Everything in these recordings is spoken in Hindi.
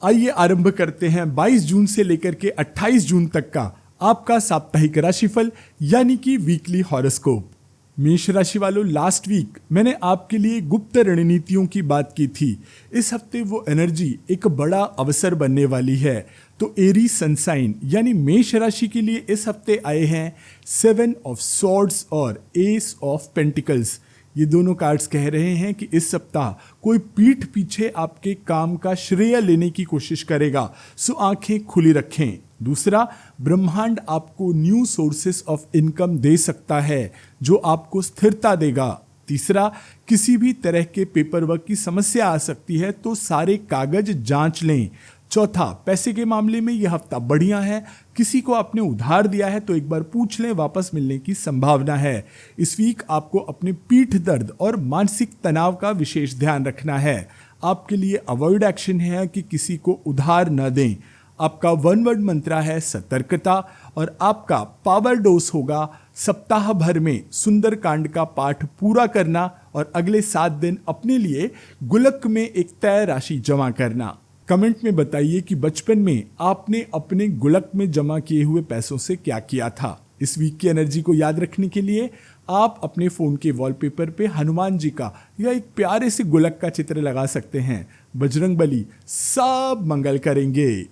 आइए आरंभ करते हैं 22 जून से लेकर के 28 जून तक का आपका साप्ताहिक राशिफल यानी कि वीकली हॉरोस्कोप। मेष राशि वालों, लास्ट वीक मैंने आपके लिए गुप्त रणनीतियों की बात की थी। इस हफ्ते वो एनर्जी एक बड़ा अवसर बनने वाली है। तो एरी सनसाइन यानी मेष राशि के लिए इस हफ्ते आए हैं 7 ऑफ सॉर्ड्स और एस ऑफ पेंटिकल्स। ये दोनों कार्ड्स कह रहे हैं कि इस सप्ताह कोई पीठ पीछे आपके काम का श्रेय लेने की कोशिश करेगा, सो आंखें खुली रखें। दूसरा, ब्रह्मांड आपको न्यू सोर्सेस ऑफ इनकम दे सकता है जो आपको स्थिरता देगा। तीसरा, किसी भी तरह के पेपर वर्क की समस्या आ सकती है तो सारे कागज जांच लें। चौथा, पैसे के मामले में यह हफ्ता बढ़िया है। किसी को आपने उधार दिया है तो एक बार पूछ लें, वापस मिलने की संभावना है। इस वीक आपको अपने पीठ दर्द और मानसिक तनाव का विशेष ध्यान रखना है। आपके लिए अवॉइड एक्शन है कि किसी को उधार न दें। आपका वन वर्ड मंत्र है सतर्कता और आपका पावर डोज होगा सप्ताह भर में सुंदर कांड का पाठ पूरा करना और अगले 7 दिन अपने लिए गुल्लक में एक तय राशि जमा करना। कमेंट में बताइए कि बचपन में आपने अपने गुल्लक में जमा किए हुए पैसों से क्या किया था। इस वीक की एनर्जी को याद रखने के लिए आप अपने फोन के वॉलपेपर पे हनुमान जी का या एक प्यारे से गुल्लक का चित्र लगा सकते हैं। बजरंगबली सब मंगल करेंगे।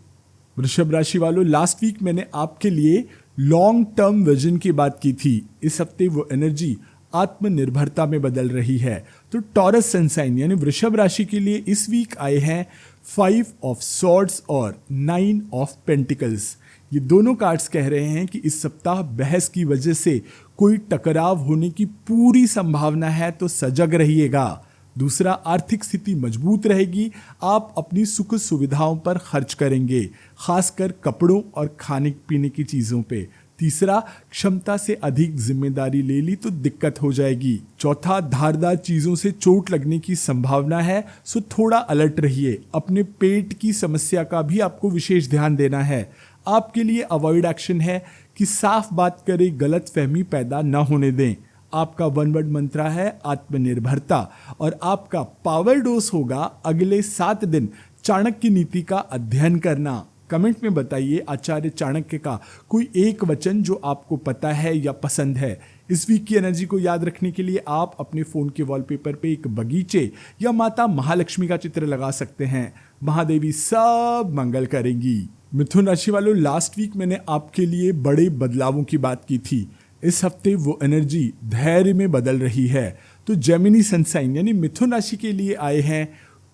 वृषभ राशि वालों, लास्ट वीक मैंने आपके लिए लॉन्ग टर्म विजन की बात की थी। इस हफ्ते वो एनर्जी आत्मनिर्भरता में बदल रही है। तो टॉरस सनसाइन यानी वृषभ राशि के लिए इस वीक आए हैं 5 ऑफ सॉर्ड्स और 9 ऑफ पेंटिकल्स। ये दोनों कार्ड्स कह रहे हैं कि इस सप्ताह बहस की वजह से कोई टकराव होने की पूरी संभावना है, तो सजग रहिएगा। दूसरा, आर्थिक स्थिति मजबूत रहेगी। आप अपनी सुख सुविधाओं पर खर्च करेंगे, खासकर कपड़ों और खाने पीने की चीज़ों पे। तीसरा, क्षमता से अधिक जिम्मेदारी ले ली तो दिक्कत हो जाएगी। चौथा, धारदार चीज़ों से चोट लगने की संभावना है, सो थोड़ा अलर्ट रहिए। अपने पेट की समस्या का भी आपको विशेष ध्यान देना है। आपके लिए अवॉइड एक्शन है कि साफ बात करें, गलत फहमी पैदा न होने दें। आपका वन वर्ड मंत्र है आत्मनिर्भरता और आपका पावर डोज होगा अगले 7 दिन चाणक्य नीति का अध्ययन करना। कमेंट में बताइए आचार्य चाणक्य का कोई एक वचन जो आपको पता है या पसंद है। इस वीक की एनर्जी को याद रखने के लिए आप अपने फोन के वॉलपेपर पे एक बगीचे या माता महालक्ष्मी का चित्र लगा सकते हैं। महादेवी सब मंगल करेंगी। मिथुन राशि वालों, लास्ट वीक मैंने आपके लिए बड़े बदलावों की बात की थी। इस हफ्ते वो एनर्जी धैर्य में बदल रही है। तो जेमिनी सनसाइन यानी मिथुन राशि के लिए आए हैं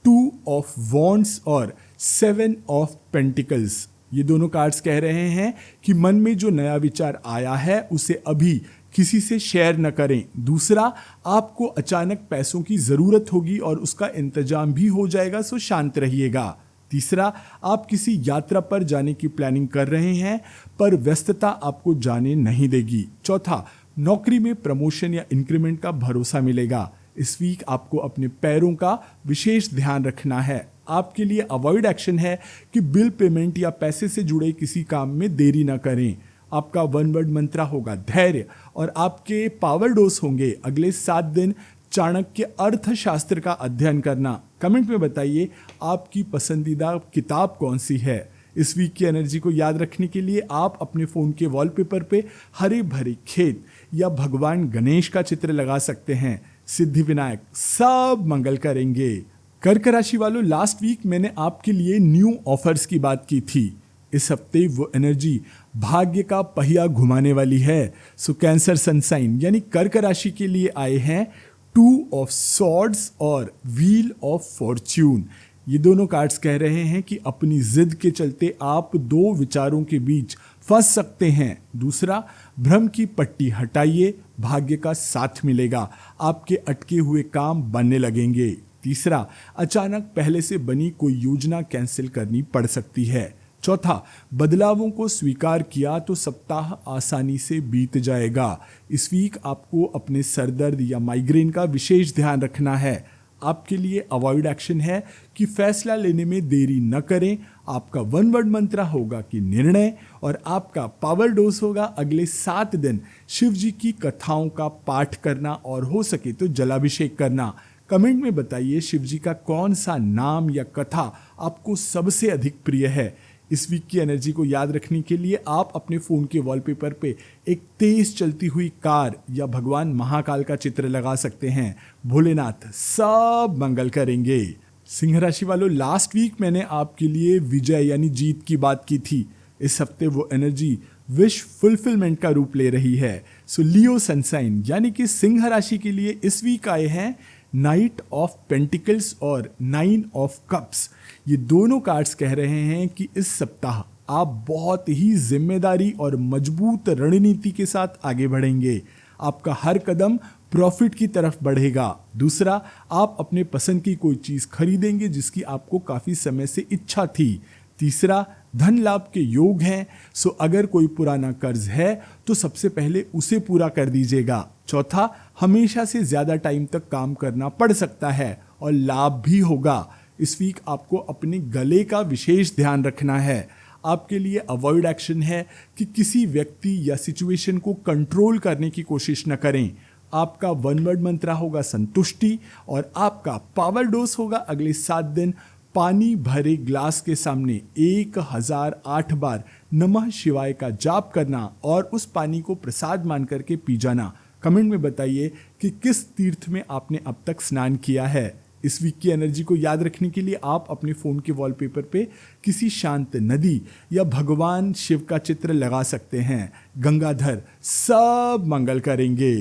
2 ऑफ वॉन्ड्स और 7 ऑफ पेंटिकल्स। ये दोनों कार्ड्स कह रहे हैं कि मन में जो नया विचार आया है उसे अभी किसी से शेयर न करें। दूसरा, आपको अचानक पैसों की ज़रूरत होगी और उसका इंतजाम भी हो जाएगा, सो शांत रहिएगा। तीसरा, आप किसी यात्रा पर जाने की प्लानिंग कर रहे हैं पर व्यस्तता आपको जाने नहीं देगी। चौथा, नौकरी में प्रमोशन या इंक्रीमेंट का भरोसा मिलेगा। इस वीक आपको अपने पैरों का विशेष ध्यान रखना है। आपके लिए अवॉइड एक्शन है कि बिल पेमेंट या पैसे से जुड़े किसी काम में देरी न करें। आपका वन वर्ड मंत्र होगा धैर्य और आपके पावर डोज होंगे अगले 7 दिन चाणक्य अर्थशास्त्र का अध्ययन करना। कमेंट में बताइए आपकी पसंदीदा किताब कौन सी है। इस वीक की एनर्जी को याद रखने के लिए आप अपने फ़ोन के वॉलपेपर पे हरे भरे खेत या भगवान गणेश का चित्र लगा सकते हैं। सिद्धि विनायक सब मंगल करेंगे। कर्क राशि वालों, लास्ट वीक मैंने आपके लिए न्यू ऑफर्स की बात की थी। इस हफ्ते वो एनर्जी भाग्य का पहिया घुमाने वाली है। सो कैंसर सनसाइन यानी कर्क राशि के लिए आए हैं 2 ऑफ सॉर्ड्स और व्हील ऑफ फॉर्च्यून। ये दोनों कार्ड्स कह रहे हैं कि अपनी जिद के चलते आप 2 विचारों के बीच फंस सकते हैं। दूसरा, भ्रम की पट्टी हटाइए, भाग्य का साथ मिलेगा, आपके अटके हुए काम बनने लगेंगे। तीसरा, अचानक पहले से बनी कोई योजना कैंसिल करनी पड़ सकती है। चौथा, बदलावों को स्वीकार किया तो सप्ताह आसानी से बीत जाएगा। इस वीक आपको अपने सरदर्द या माइग्रेन का विशेष ध्यान रखना है। आपके लिए अवॉइड एक्शन है कि फैसला लेने में देरी न करें। आपका वन वर्ड मंत्र होगा कि निर्णय और आपका पावर डोज होगा अगले 7 दिन शिव जी की कथाओं का पाठ करना और हो सके तो जलाभिषेक करना। कमेंट में बताइए शिव जी का कौन सा नाम या कथा आपको सबसे अधिक प्रिय है। इस वीक की एनर्जी को याद रखने के लिए आप अपने फ़ोन के वॉलपेपर पे एक तेज चलती हुई कार या भगवान महाकाल का चित्र लगा सकते हैं। भोलेनाथ सब मंगल करेंगे। सिंह राशि वालों, लास्ट वीक मैंने आपके लिए विजय यानी जीत की बात की थी। इस हफ्ते वो एनर्जी विश फुलफिलमेंट का रूप ले रही है। सो लियो सनसाइन यानी कि सिंह राशि के लिए इस वीक आए हैं नाइट ऑफ पेंटिकल्स और 9 ऑफ कप्स। ये दोनों कार्ड्स कह रहे हैं कि इस सप्ताह आप बहुत ही जिम्मेदारी और मजबूत रणनीति के साथ आगे बढ़ेंगे। आपका हर कदम प्रॉफिट की तरफ बढ़ेगा। दूसरा, आप अपने पसंद की कोई चीज़ खरीदेंगे जिसकी आपको काफ़ी समय से इच्छा थी। तीसरा, धन लाभ के योग हैं। सो अगर कोई पुराना कर्ज है तो सबसे पहले उसे पूरा कर दीजिएगा। चौथा, हमेशा से ज़्यादा टाइम तक काम करना पड़ सकता है और लाभ भी होगा। इस वीक आपको अपने गले का विशेष ध्यान रखना है। आपके लिए अवॉइड एक्शन है कि किसी व्यक्ति या सिचुएशन को कंट्रोल करने की कोशिश न करें। आपका वन वर्ड मंत्र होगा संतुष्टि और आपका पावर डोज होगा अगले 7 दिन पानी भरे ग्लास के सामने 1008 बार नमः शिवाय का जाप करना और उस पानी को प्रसाद मान करके पी जाना। कमेंट में बताइए कि किस तीर्थ में आपने अब तक स्नान किया है। इस वीक की एनर्जी को याद रखने के लिए आप अपने फ़ोन के वॉलपेपर पे किसी शांत नदी या भगवान शिव का चित्र लगा सकते हैं। गंगाधर सब मंगल करेंगे।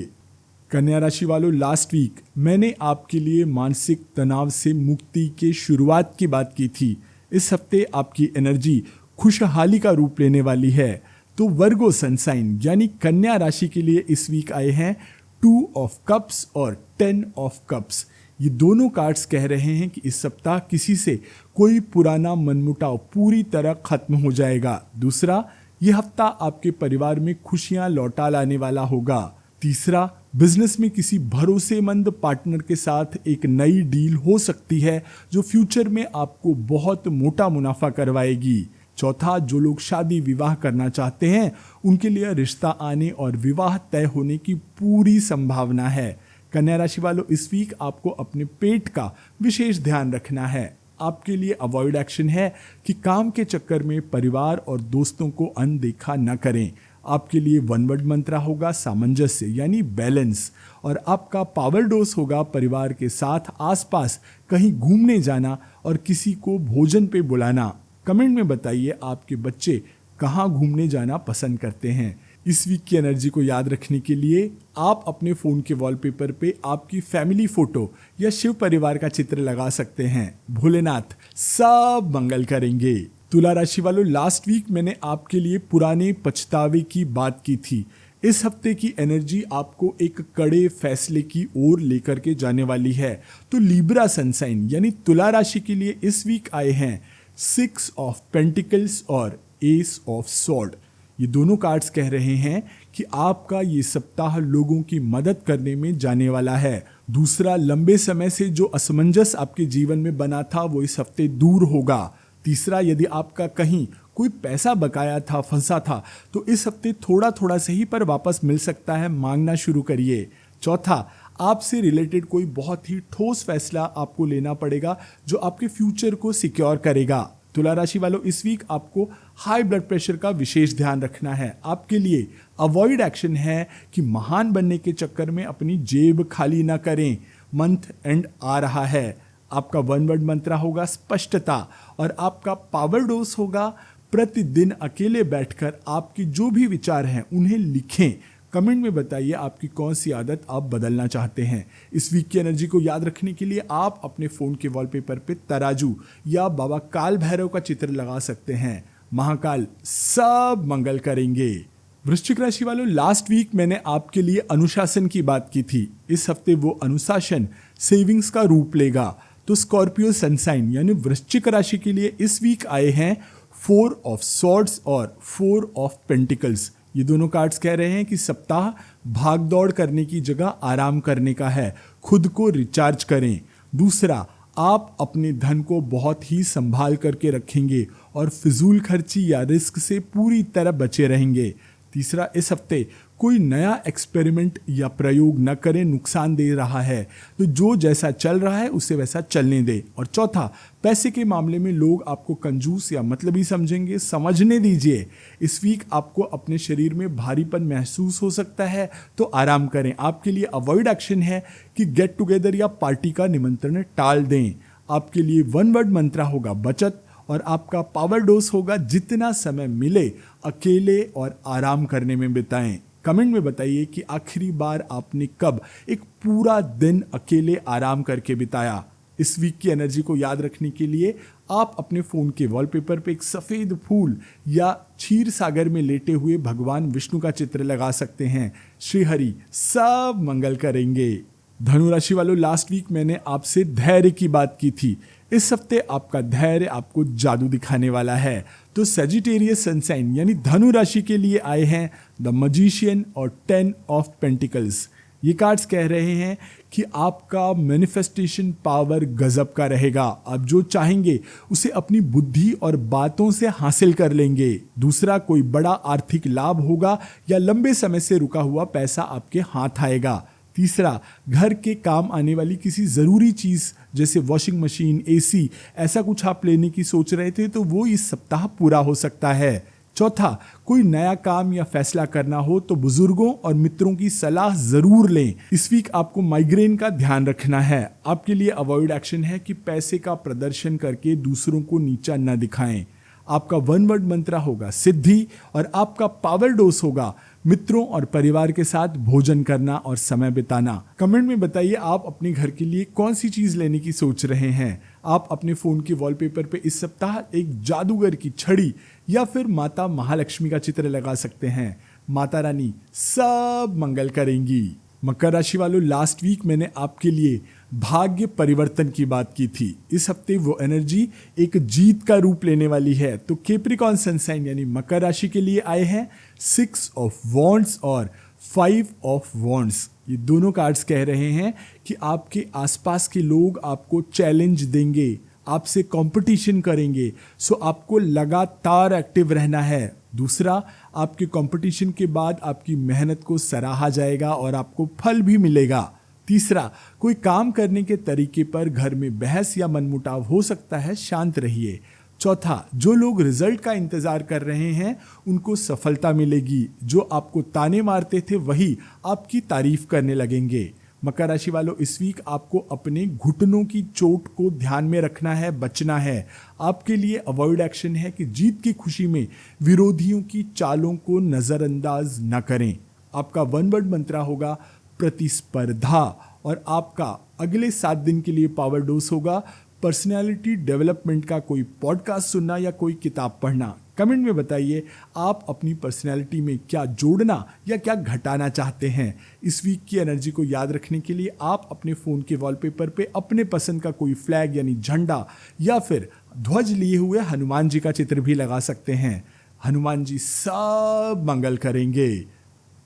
कन्या राशि वालों, लास्ट वीक मैंने आपके लिए मानसिक तनाव से मुक्ति के शुरुआत की बात की थी। इस हफ्ते आपकी एनर्जी खुशहाली का रूप लेने वाली है। तो वर्गो सनसाइन यानी कन्या राशि के लिए इस वीक आए हैं 2 ऑफ कप्स और 10 ऑफ कप्स। ये दोनों कार्ड्स कह रहे हैं कि इस सप्ताह किसी से कोई पुराना मनमुटाव पूरी तरह खत्म हो जाएगा। दूसरा, यह हफ्ता आपके परिवार में खुशियां लौटा लाने वाला होगा। तीसरा, बिजनेस में किसी भरोसेमंद पार्टनर के साथ एक नई डील हो सकती है जो फ्यूचर में आपको बहुत मोटा मुनाफा करवाएगी। चौथा, जो लोग शादी विवाह करना चाहते हैं उनके लिए रिश्ता आने और विवाह तय होने की पूरी संभावना है। कन्या राशि वालों, इस वीक आपको अपने पेट का विशेष ध्यान रखना है। आपके लिए अवॉइड एक्शन है कि काम के चक्कर में परिवार और दोस्तों को अनदेखा न करें। आपके लिए वन वर्ड मंत्र होगा सामंजस्य यानी बैलेंस और आपका पावर डोज होगा परिवार के साथ आसपास कहीं घूमने जाना और किसी को भोजन पे बुलाना। कमेंट में बताइए आपके बच्चे कहाँ घूमने जाना पसंद करते हैं। इस वीक की एनर्जी को याद रखने के लिए आप अपने फ़ोन के वॉलपेपर पे आपकी फैमिली फोटो या शिव परिवार का चित्र लगा सकते हैं। भोलेनाथ सब मंगल करेंगे। तुला राशि वालों, लास्ट वीक मैंने आपके लिए पुराने पछतावे की बात की थी। इस हफ्ते की एनर्जी आपको एक कड़े फैसले की ओर लेकर के जाने वाली है। तो लिब्रा सनसाइन यानी तुला राशि के लिए इस वीक आए हैं 6 ऑफ पेंटिकल्स और एस ऑफ सॉर्ड। ये दोनों कार्ड्स कह रहे हैं कि आपका ये सप्ताह लोगों की मदद करने में जाने वाला है। दूसरा, लंबे समय से जो असमंजस आपके जीवन में बना था वो इस हफ्ते दूर होगा। तीसरा, यदि आपका कहीं कोई पैसा बकाया था, फंसा था, तो इस हफ्ते थोड़ा थोड़ा सही पर वापस मिल सकता है, मांगना शुरू करिए। चौथा, आपसे रिलेटेड कोई बहुत ही ठोस फैसला आपको लेना पड़ेगा जो आपके फ्यूचर को सिक्योर करेगा। तुला राशि वालों, इस वीक आपको हाई ब्लड प्रेशर का विशेष ध्यान रखना है। आपके लिए अवॉइड एक्शन है कि महान बनने के चक्कर में अपनी जेब खाली ना करें। मंथ एंड आ रहा है। आपका वन वर्ड मंत्र होगा स्पष्टता और आपका पावर डोज होगा प्रतिदिन अकेले बैठकर आपके जो भी विचार हैं उन्हें लिखें। कमेंट में बताइए आपकी कौन सी आदत आप बदलना चाहते हैं। इस वीक की एनर्जी को याद रखने के लिए आप अपने फ़ोन के वॉलपेपर पे तराजू या बाबा काल भैरव का चित्र लगा सकते हैं। महाकाल सब मंगल करेंगे। वृश्चिक राशि वालों, लास्ट वीक मैंने आपके लिए अनुशासन की बात की थी। इस हफ्ते वो अनुशासन सेविंग्स का रूप लेगा। तो स्कॉर्पियो सनसाइन यानी वृश्चिक राशि के लिए इस वीक आए हैं 4 ऑफ सॉर्ड्स और 4 ऑफ पेंटिकल्स। ये दोनों कार्ड्स कह रहे हैं कि सप्ताह भाग दौड़ करने की जगह आराम करने का है। खुद को रिचार्ज करें। दूसरा, आप अपने धन को बहुत ही संभाल करके रखेंगे और फिजूल खर्ची या रिस्क से पूरी तरह बचे रहेंगे। तीसरा, इस हफ्ते कोई नया एक्सपेरिमेंट या प्रयोग न करें, नुकसान दे रहा है तो जो जैसा चल रहा है उसे वैसा चलने दे। और चौथा, पैसे के मामले में लोग आपको कंजूस या मतलबी समझेंगे, समझने दीजिए। इस वीक आपको अपने शरीर में भारीपन महसूस हो सकता है तो आराम करें। आपके लिए अवॉइड एक्शन है कि गेट टुगेदर या पार्टी का निमंत्रण टाल दें। आपके लिए वन वर्ड मंत्र होगा बचत, और आपका पावर डोज होगा जितना समय मिले अकेले और आराम करने में बिताएं। कमेंट में बताइए कि आखिरी बार आपने कब एक पूरा दिन अकेले आराम करके बिताया। इस वीक की एनर्जी को याद रखने के लिए आप अपने फोन के वॉलपेपर पे एक सफेद फूल या क्षीर सागर में लेटे हुए भगवान विष्णु का चित्र लगा सकते हैं। श्री हरि सब मंगल करेंगे। धनु राशि वालों, लास्ट वीक मैंने आपसे धैर्य की बात की थी। इस हफ्ते आपका धैर्य आपको जादू दिखाने वाला है। तो सेजिटेरियस सनसाइन यानी धनु राशि के लिए आए हैं द मजिशियन और 10 ऑफ पेंटिकल्स। ये कार्ड्स कह रहे हैं कि आपका मैनिफेस्टेशन पावर गजब का रहेगा। आप जो चाहेंगे उसे अपनी बुद्धि और बातों से हासिल कर लेंगे। दूसरा, कोई बड़ा आर्थिक लाभ होगा या लंबे समय से रुका हुआ पैसा आपके हाथ आएगा। तीसरा, घर के काम आने वाली किसी ज़रूरी चीज़ जैसे वॉशिंग मशीन, एसी, ऐसा कुछ आप लेने की सोच रहे थे तो वो इस सप्ताह पूरा हो सकता है। चौथा, कोई नया काम या फैसला करना हो तो बुजुर्गों और मित्रों की सलाह ज़रूर लें। इस वीक आपको माइग्रेन का ध्यान रखना है। आपके लिए अवॉइड एक्शन है कि पैसे का प्रदर्शन करके दूसरों को नीचा न दिखाएं। आपका वन वर्ड मंत्र होगा सिद्धि, और आपका पावर डोज होगा मित्रों और परिवार के साथ भोजन करना और समय बिताना। कमेंट में बताइए आप अपने घर के लिए कौन सी चीज लेने की सोच रहे हैं। आप अपने फोन के वॉलपेपर पे इस सप्ताह एक जादूगर की छड़ी या फिर माता महालक्ष्मी का चित्र लगा सकते हैं। माता रानी सब मंगल करेंगी। मकर राशि वालों, लास्ट वीक मैंने आपके लिए भाग्य परिवर्तन की बात की थी। इस हफ्ते वो एनर्जी एक जीत का रूप लेने वाली है। तो कैप्रिकॉर्न सनसाइन यानी मकर राशि के लिए आए हैं 6 ऑफ वॉन्ड्स और 5 ऑफ वॉन्ड्स। ये दोनों कार्ड्स कह रहे हैं कि आपके आसपास के लोग आपको चैलेंज देंगे, आपसे कंपटीशन करेंगे, सो आपको लगातार एक्टिव रहना है। दूसरा, आपके कंपटीशन के बाद आपकी मेहनत को सराहा जाएगा और आपको फल भी मिलेगा। तीसरा, कोई काम करने के तरीके पर घर में बहस या मनमुटाव हो सकता है, शांत रहिए। चौथा, जो लोग रिजल्ट का इंतजार कर रहे हैं उनको सफलता मिलेगी। जो आपको ताने मारते थे वही आपकी तारीफ करने लगेंगे। मकर राशि वालों, इस वीक आपको अपने घुटनों की चोट को ध्यान में रखना है, बचना है। आपके लिए अवॉइड एक्शन है कि जीत की खुशी में विरोधियों की चालों को नजरअंदाज न करें। आपका वन वर्ड मंत्र होगा प्रतिस्पर्धा, और आपका अगले 7 दिन के लिए पावर डोज होगा पर्सनैलिटी डेवलपमेंट का कोई पॉडकास्ट सुनना या कोई किताब पढ़ना। कमेंट में बताइए आप अपनी पर्सनैलिटी में क्या जोड़ना या क्या घटाना चाहते हैं। इस वीक की एनर्जी को याद रखने के लिए आप अपने फ़ोन के वॉलपेपर पे अपने पसंद का कोई फ्लैग यानी झंडा या फिर ध्वज लिए हुए हनुमान जी का चित्र भी लगा सकते हैं। हनुमान जी सब मंगल करेंगे।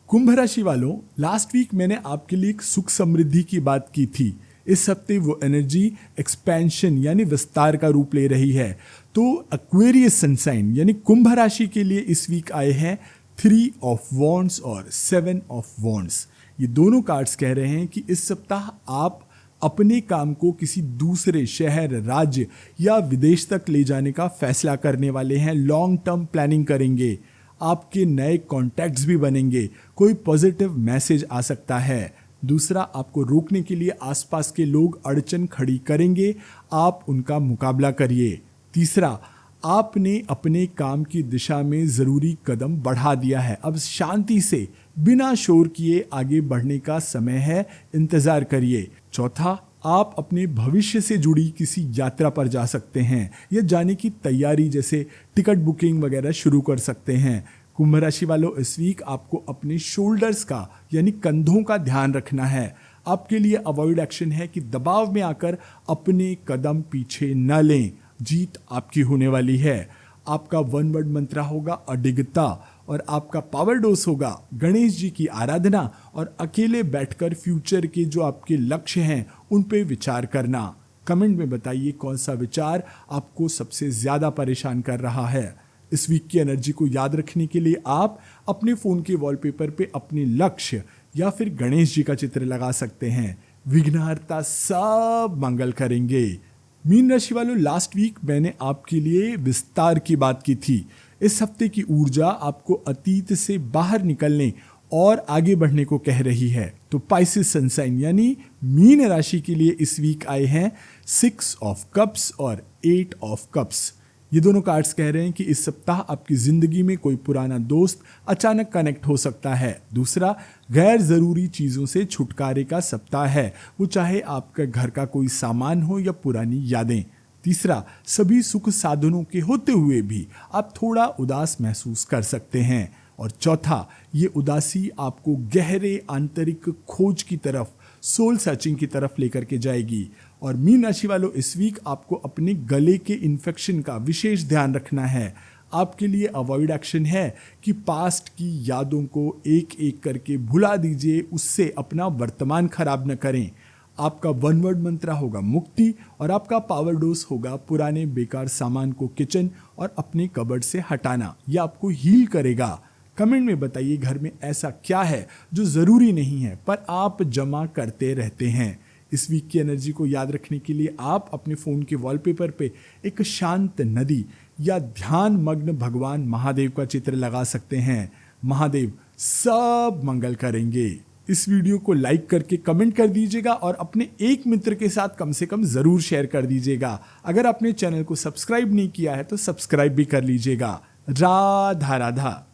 कुंभ राशि वालों, लास्ट वीक मैंने आपके लिए एक सुख समृद्धि की बात की थी। इस हफ्ते वो एनर्जी एक्सपेंशन यानी विस्तार का रूप ले रही है। तो एक्वेरियस सनसाइन यानी कुंभ राशि के लिए इस वीक आए हैं 3 ऑफ वॉन्ड्स और 7 ऑफ वॉन्ड्स। ये दोनों कार्ड्स कह रहे हैं कि इस सप्ताह आप अपने काम को किसी दूसरे शहर, राज्य या विदेश तक ले जाने का फैसला करने वाले हैं। लॉन्ग टर्म प्लानिंग करेंगे। आपके नए कॉन्टैक्ट्स भी बनेंगे। कोई पॉजिटिव मैसेज आ सकता है। दूसरा, आपको रोकने के लिए आसपास के लोग अड़चन खड़ी करेंगे, आप उनका मुकाबला करिए। तीसरा, आपने अपने काम की दिशा में ज़रूरी कदम बढ़ा दिया है। अब शांति से बिना शोर किए आगे बढ़ने का समय है, इंतज़ार करिए। चौथा, आप अपने भविष्य से जुड़ी किसी यात्रा पर जा सकते हैं या जाने की तैयारी जैसे टिकट बुकिंग वगैरह शुरू कर सकते हैं। कुंभ राशि वालों, इस वीक आपको अपने शोल्डर्स का यानी कंधों का ध्यान रखना है। आपके लिए अवॉइड एक्शन है कि दबाव में आकर अपने कदम पीछे न लें। जीत आपकी होने वाली है। आपका वन वर्ड मंत्र होगा अडिगता, और आपका पावर डोज होगा गणेश जी की आराधना और अकेले बैठकर फ्यूचर के जो आपके लक्ष्य हैं उन पे विचार करना। कमेंट में बताइए कौन सा विचार आपको सबसे ज़्यादा परेशान कर रहा है। इस वीक की एनर्जी को याद रखने के लिए आप अपने फोन के वॉलपेपर पे अपने लक्ष्य या फिर गणेश जी का चित्र लगा सकते हैं। विघ्नहर्ता सब मंगल करेंगे। मीन राशि वालों, लास्ट वीक मैंने आपके लिए विस्तार की बात की थी। इस हफ्ते की ऊर्जा आपको अतीत से बाहर निकलने और आगे बढ़ने को कह रही है। तो पाइसेस सनसाइन यानी मीन राशि के लिए इस वीक आए हैं 6 ऑफ कप्स और 8 ऑफ कप्स। ये दोनों कार्ड्स कह रहे हैं कि इस सप्ताह आपकी जिंदगी में कोई पुराना दोस्त अचानक कनेक्ट हो सकता है। दूसरा, गैर जरूरी चीजों से छुटकारे का सप्ताह है, वो चाहे आपका घर का कोई सामान हो या पुरानी यादें। तीसरा, सभी सुख साधनों के होते हुए भी आप थोड़ा उदास महसूस कर सकते हैं। और चौथा, ये उदासी आपको गहरे आंतरिक खोज की तरफ, सोल सर्चिंग की तरफ लेकर के जाएगी। और मीन राशि वालों, इस वीक आपको अपने गले के इन्फेक्शन का विशेष ध्यान रखना है। आपके लिए अवॉइड एक्शन है कि पास्ट की यादों को एक एक करके भुला दीजिए, उससे अपना वर्तमान खराब न करें। आपका वन वर्ड मंत्र होगा मुक्ति और आपका पावर डोज होगा पुराने बेकार सामान को किचन और अपने कबर्ड से हटाना। यह आपको हील करेगा। कमेंट में बताइए घर में ऐसा क्या है जो जरूरी नहीं है पर आप जमा करते रहते हैं। इस वीक की एनर्जी को याद रखने के लिए आप अपने फोन के वॉलपेपर पे एक शांत नदी या ध्यान मग्न भगवान महादेव का चित्र लगा सकते हैं। महादेव सब मंगल करेंगे। इस वीडियो को लाइक करके कमेंट कर दीजिएगा और अपने एक मित्र के साथ कम से कम जरूर शेयर कर दीजिएगा। अगर आपने चैनल को सब्सक्राइब नहीं किया है तो सब्सक्राइब भी कर लीजिएगा। राधा राधा।